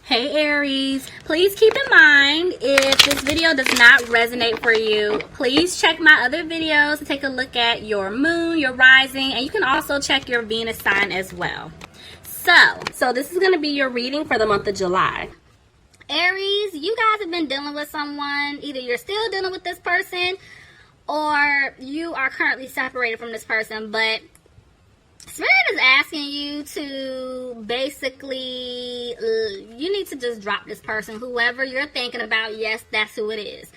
Hey Aries, please keep in mind if this video does not resonate for you, please check my other videos to take a look at your moon, your rising, and you can also check your Venus sign as well. So this is going to be your reading for the month of July. Aries, you guys have been dealing with someone. Either you're still dealing with this person or you are currently separated from this person, but Spirit is asking you to basically, you need to just drop this person. Whoever you're thinking about, yes, that's who it is.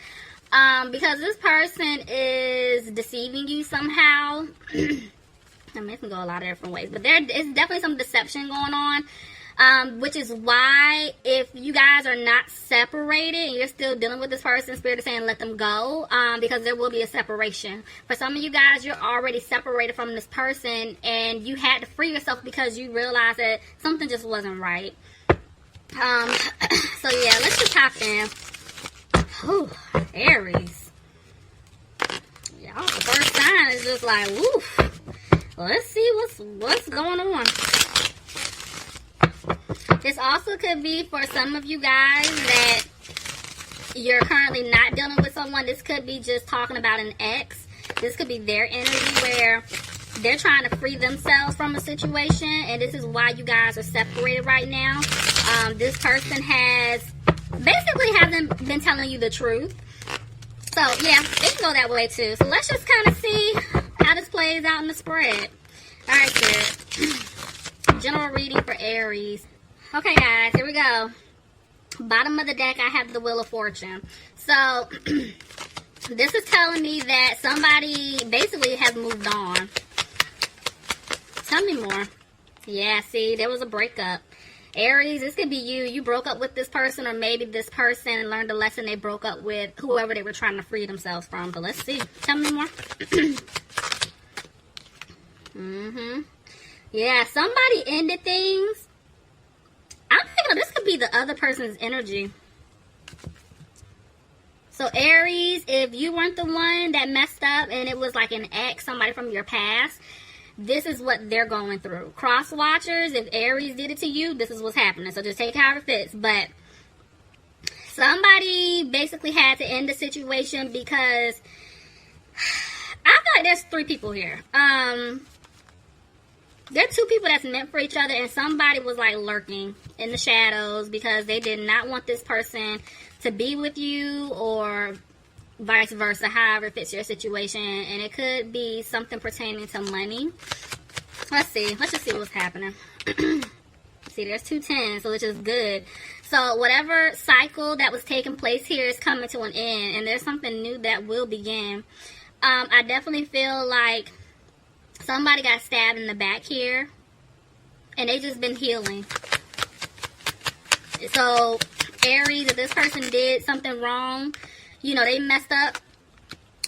Because this person is deceiving you somehow. I mean, it can go a lot of different ways, but there is definitely some deception going on. Which is why if you guys are not separated and you're still dealing with this person, Spirit is saying let them go, because there will be a separation. For some of you guys, you're already separated from this person and you had to free yourself because you realized that something just wasn't right. So yeah, let's just hop in. Whew, Aries. Y'all, the first sign is just like, woof. Let's see what's going on. This also could be for some of you guys that you're currently not dealing with someone. This could be just talking about an ex. This could be their energy where they're trying to free themselves from a situation, and this is why you guys are separated right now. This person hasn't been telling you the truth. So yeah, it can go that way too. So let's just kind of see how this plays out in the spread. All right, good. General reading for Aries. Okay, guys, here we go. Bottom of the deck, I have the Wheel of Fortune. So, this is telling me that somebody basically has moved on. Tell me more. Yeah, see, there was a breakup. Aries, this could be you. You broke up with this person, or maybe this person learned a lesson they broke up with whoever they were trying to free themselves from. But let's see. Tell me more. Yeah, somebody ended things. I'm thinking this could be the other person's energy. So Aries, if you weren't the one that messed up and it was like an ex, somebody from your past, this is what they're going through. Cross watchers, if Aries did it to you, this is what's happening. So just take it how it fits. But somebody basically had to end the situation because I feel like there's three people here. There are two people that's meant for each other, and somebody was like lurking in the shadows because they did not want this person to be with you, or vice versa, however fits your situation. And it could be something pertaining to money. Let's see. Let's just see what's happening. See, there's 2 tens, so which is good. So whatever cycle that was taking place here is coming to an end, and there's something new that will begin. I definitely feel like somebody got stabbed in the back here, and they just been healing. So, Aries, if this person did something wrong, you know, they messed up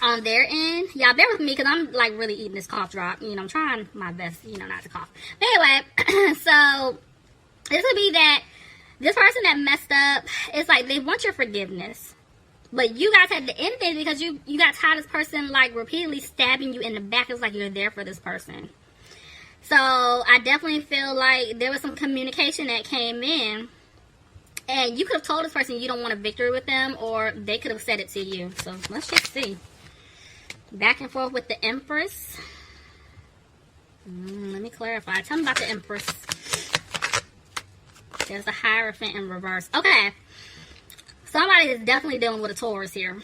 on their end. Y'all bear with me because I'm, like, really eating this cough drop. You know, I'm trying my best, you know, not to cough. But anyway, so, this would be that this person that messed up, it's like they want your forgiveness. But you guys had to end things because you got tired of this person, like, repeatedly stabbing you in the back. It's like you're there for this person. So, I definitely feel like there was some communication that came in. And you could have told this person you don't want a victory with them, or they could have said it to you. So, let's just see. Back and forth with the Empress. Let me clarify. Tell me about the Empress. There's the Hierophant in reverse. Okay. Somebody is definitely dealing with a Taurus here.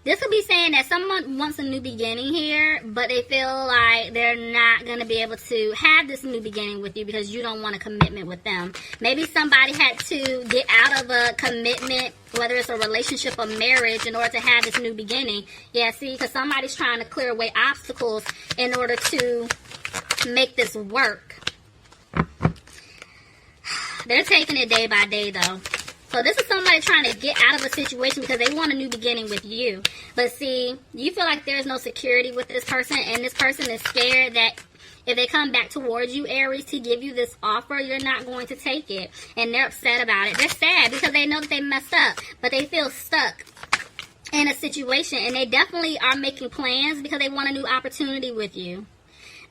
This could be saying that someone wants a new beginning here, but they feel like they're not going to be able to have this new beginning with you because you don't want a commitment with them. Maybe somebody had to get out of a commitment, whether it's a relationship or marriage, in order to have this new beginning. Yeah, see, because somebody's trying to clear away obstacles in order to make this work. They're taking it day by day, though. So this is somebody trying to get out of a situation because they want a new beginning with you. But see, you feel like there's no security with this person, and this person is scared that if they come back towards you, Aries, to give you this offer, you're not going to take it. And they're upset about it. They're sad because they know that they messed up, but they feel stuck in a situation, and they definitely are making plans because they want a new opportunity with you.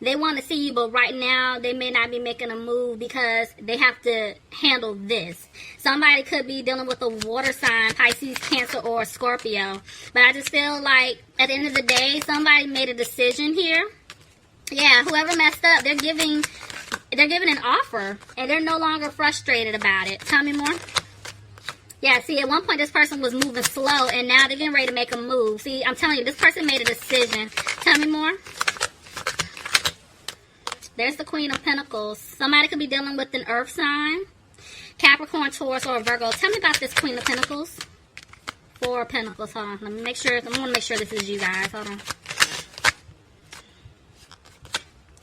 They want to see you, but right now they may not be making a move because they have to handle this. Somebody could be dealing with a water sign, Pisces, Cancer, or Scorpio. But I just feel like at the end of the day, somebody made a decision here. Yeah, whoever messed up, they're giving an offer, and they're no longer frustrated about it. Tell me more. Yeah, see, at one point this person was moving slow, and now they're getting ready to make a move. See, I'm telling you, this person made a decision. Tell me more. There's the Queen of Pentacles. Somebody could be dealing with an earth sign, Capricorn, Taurus, or Virgo. Tell me about this Queen of Pentacles. Four of Pentacles. Hold on. Let me make sure. I want to make sure this is you guys. Hold on.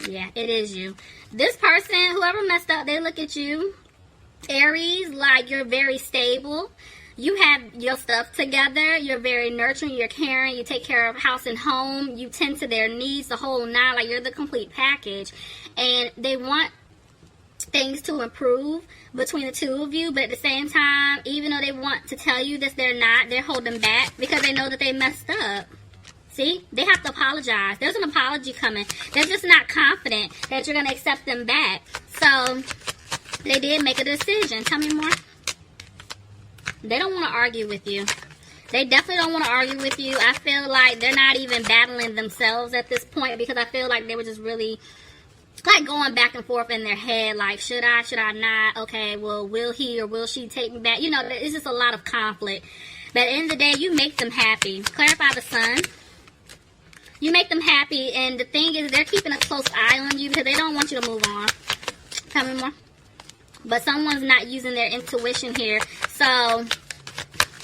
Yeah, it is you. This person, whoever messed up, they look at you, Aries, like you're very stable. You have your stuff together. You're very nurturing. You're caring. You take care of house and home. You tend to their needs, the whole nine. Like you're the complete package. And they want things to improve between the two of you. But at the same time, even though they want to tell you that they're not, they're holding back because they know that they messed up. See? They have to apologize. There's an apology coming. They're just not confident that you're going to accept them back. So, they did make a decision. Tell me more. They don't want to argue with you. They definitely don't want to argue with you. I feel like they're not even battling themselves at this point because I feel like they were just really like going back and forth in their head. Like, should I not? Okay, well, will he or will she take me back? You know, it's just a lot of conflict. But at the end of the day, you make them happy. Clarify the sun. You make them happy. And the thing is, they're keeping a close eye on you because they don't want you to move on. Tell me more. But someone's not using their intuition here. So,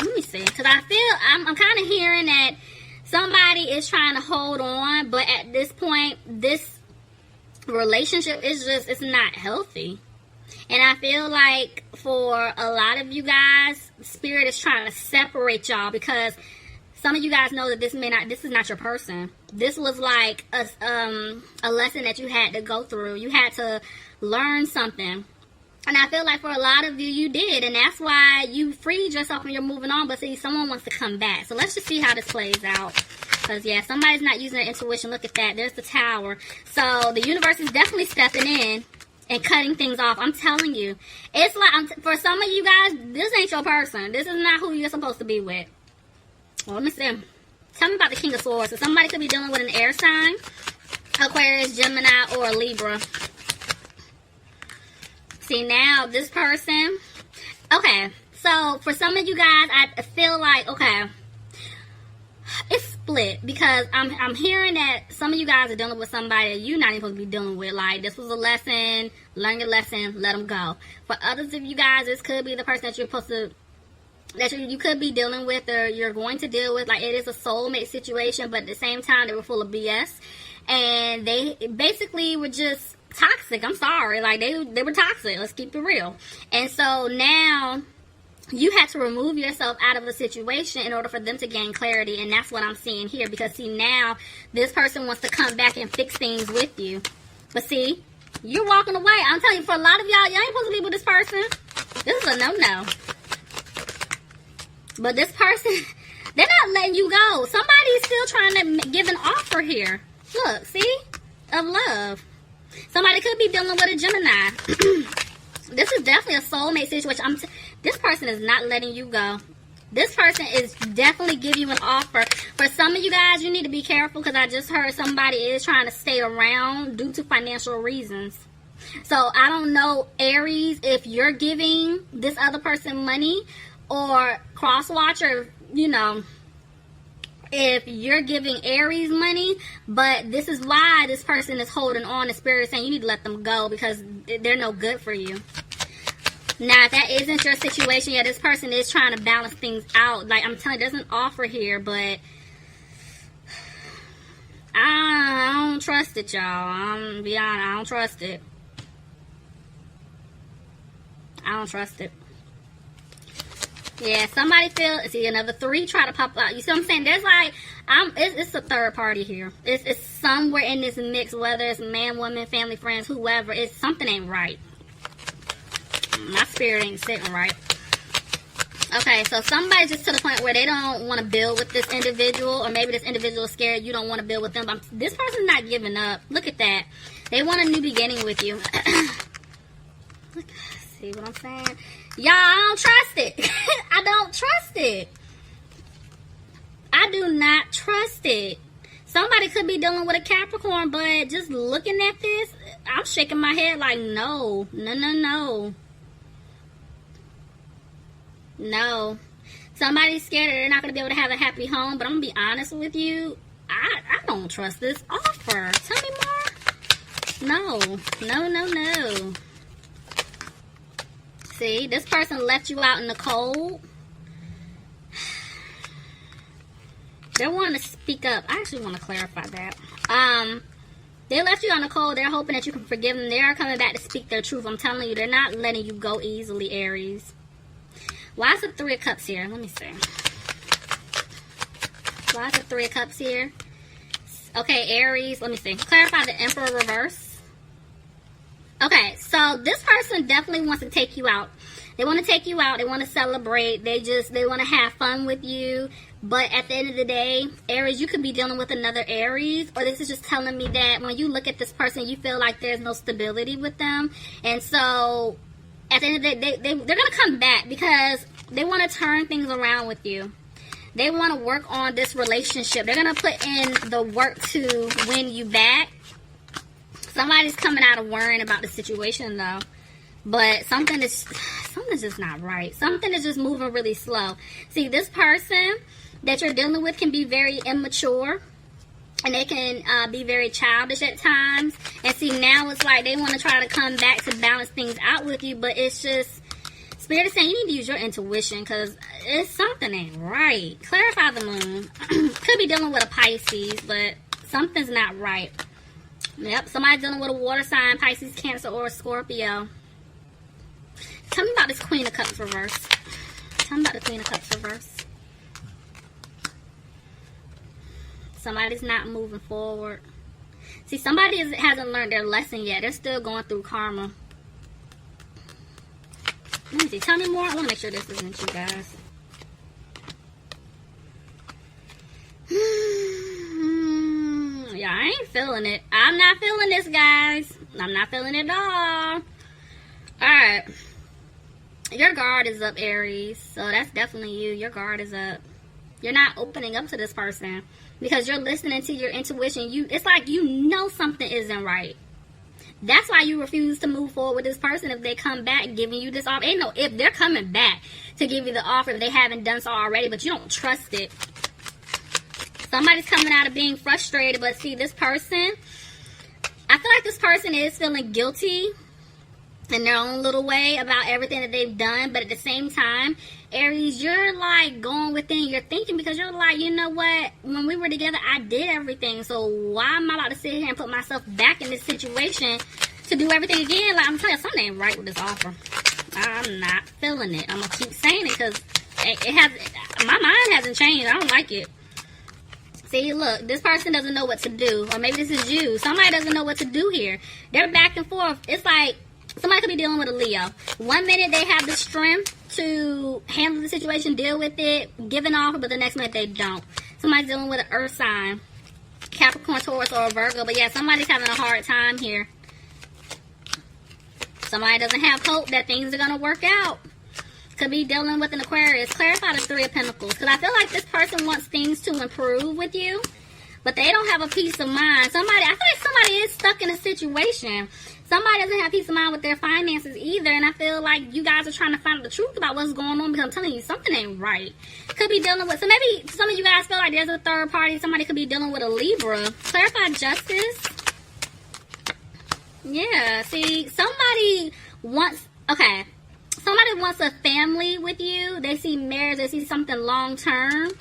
let me see. Because I feel, I'm kind of hearing that somebody is trying to hold on. But at this point, this relationship is just, it's not healthy. And I feel like for a lot of you guys, Spirit is trying to separate y'all. Because some of you guys know that this is not your person. This was like a lesson that you had to go through. You had to learn something. And I feel like for a lot of you, you did. And that's why you freed yourself and you're moving on. But see, someone wants to come back. So let's just see how this plays out. Because, yeah, somebody's not using their intuition. Look at that. There's the Tower. So the universe is definitely stepping in and cutting things off. I'm telling you. It's like, for some of you guys, this ain't your person. This is not who you're supposed to be with. Well, let me see. Tell me about the King of Swords. So somebody could be dealing with an air sign, Aquarius, Gemini, or Libra. See, now, this person, okay, so for some of you guys, I feel like, okay, it's split, because I'm hearing that some of you guys are dealing with somebody that you're not even supposed to be dealing with. Like, this was a lesson, learn your lesson, let them go. For others of you guys, this could be the person that you're supposed to, that you could be dealing with, or you're going to deal with. Like, it is a soulmate situation, but at the same time, they were full of BS, and they basically were just toxic. I'm sorry. Like, they were toxic. Let's keep it real. And so now you had to remove yourself out of the situation in order for them to gain clarity. And that's what I'm seeing here. Because, see, now this person wants to come back and fix things with you. But, see, you're walking away. I'm telling you, for a lot of y'all ain't supposed to be with this person. This is a no-no. But this person, they're not letting you go. Somebody's still trying to give an offer here. Look, see? Of love. Somebody could be dealing with a Gemini. This is definitely a soulmate situation. This person is not letting you go. This person is definitely giving you an offer. For some of you guys, you need to be careful, because I just heard somebody is trying to stay around due to financial reasons. So, I don't know, Aries, if you're giving this other person money, or cross-watch, or, you know, if you're giving Aries money, but this is why this person is holding on. The Spirit is saying you need to let them go because they're no good for you. Now, if that isn't your situation, yeah, this person is trying to balance things out. Like, I'm telling you, there's an offer here, but I don't trust it, y'all. I'm going to be honest, I don't trust it. I don't trust it. Yeah, somebody see another 3 try to pop out. You see what I'm saying? There's like, it's a third party here. It's somewhere in this mix, whether it's man, woman, family, friends, whoever. It's something ain't right. My spirit ain't sitting right. Okay, so somebody's just to the point where they don't want to build with this individual, or maybe this individual is scared you don't want to build with them. But this person's not giving up. Look at that. They want a new beginning with you. See what I'm saying? Y'all, I don't trust it. I don't trust it. I do not trust it. Somebody could be dealing with a Capricorn, but just looking at this, I'm shaking my head like, no. No, no, no. No. Somebody's scared that they're not going to be able to have a happy home, but I'm going to be honest with you. I don't trust this offer. Tell me more. No. No, no, no. See, this person left you out in the cold. They're wanting to speak up. I actually want to clarify that. They left you on the cold. They're hoping that you can forgive them. They are coming back to speak their truth. I'm telling you, they're not letting you go easily, Aries. Why is the Three of Cups here? Let me see. Why is the Three of Cups here? Okay, Aries. Let me see. Clarify the Emperor reverse. Okay, so this person definitely wants to take you out. They want to take you out. They want to celebrate. They want to have fun with you. But at the end of the day, Aries, you could be dealing with another Aries. Or this is just telling me that when you look at this person, you feel like there's no stability with them. And so at the end of the day, they're going to come back because they want to turn things around with you. They want to work on this relationship. They're going to put in the work to win you back. Somebody's coming out of worrying about the situation, though. But something's just not right. Something is just moving really slow. See, this person that you're dealing with can be very immature. And they can be very childish at times. And see, now it's like they want to try to come back to balance things out with you. But it's just, Spirit is saying you need to use your intuition. Because something ain't right. Clarify the moon. Could be dealing with a Pisces. But something's not right. Yep, somebody dealing with a water sign, Pisces, Cancer, or a Scorpio. Tell me about this Queen of Cups reverse. Tell me about the Queen of Cups reverse. Somebody's not moving forward. See, somebody hasn't learned their lesson yet. They're still going through karma. Let me see. Tell me more. I want to make sure this isn't you guys. Yeah, I ain't feeling it. I'm not feeling this, guys. I'm not feeling it at all. Alright. Your guard is up, Aries. So that's definitely you. Your guard is up. You're not opening up to this person because you're listening to your intuition. It's like you know something isn't right. That's why you refuse to move forward with this person if they come back giving you this offer. Ain't no if. They're coming back to give you the offer if they haven't done so already, but you don't trust it. Somebody's coming out of being frustrated, but see, this person, I feel like this person is feeling guilty in their own little way about everything that they've done. But at the same time, Aries, you're like going within your thinking because you're like, you know what? When we were together, I did everything. So why am I about to sit here and put myself back in this situation to do everything again? Like, I'm telling you, something ain't right with this offer. I'm not feeling it. I'm going to keep saying it because my mind hasn't changed. I don't like it. See, look, this person doesn't know what to do. Or maybe this is you. Somebody doesn't know what to do here. They're back and forth. It's like somebody could be dealing with a Leo. One minute they have the strength to handle the situation, deal with it, give an offer, but the next minute they don't. Somebody's dealing with an earth sign. Capricorn, Taurus, or a Virgo. But yeah, somebody's having a hard time here. Somebody doesn't have hope that things are going to work out. Could be dealing with an Aquarius. Clarify the Three of Pentacles. Because I feel like this person wants things to improve with you. But they don't have a peace of mind. I feel like somebody is stuck in a situation. Somebody doesn't have peace of mind with their finances either. And I feel like you guys are trying to find out the truth about what's going on. Because I'm telling you, something ain't right. Could be dealing with, so maybe some of you guys feel like there's a third party. Somebody could be dealing with a Libra. Clarify justice. Yeah, see, somebody wants, okay. Somebody wants a family with you. They see marriage. They see something long term.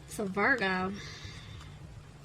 It's a Virgo.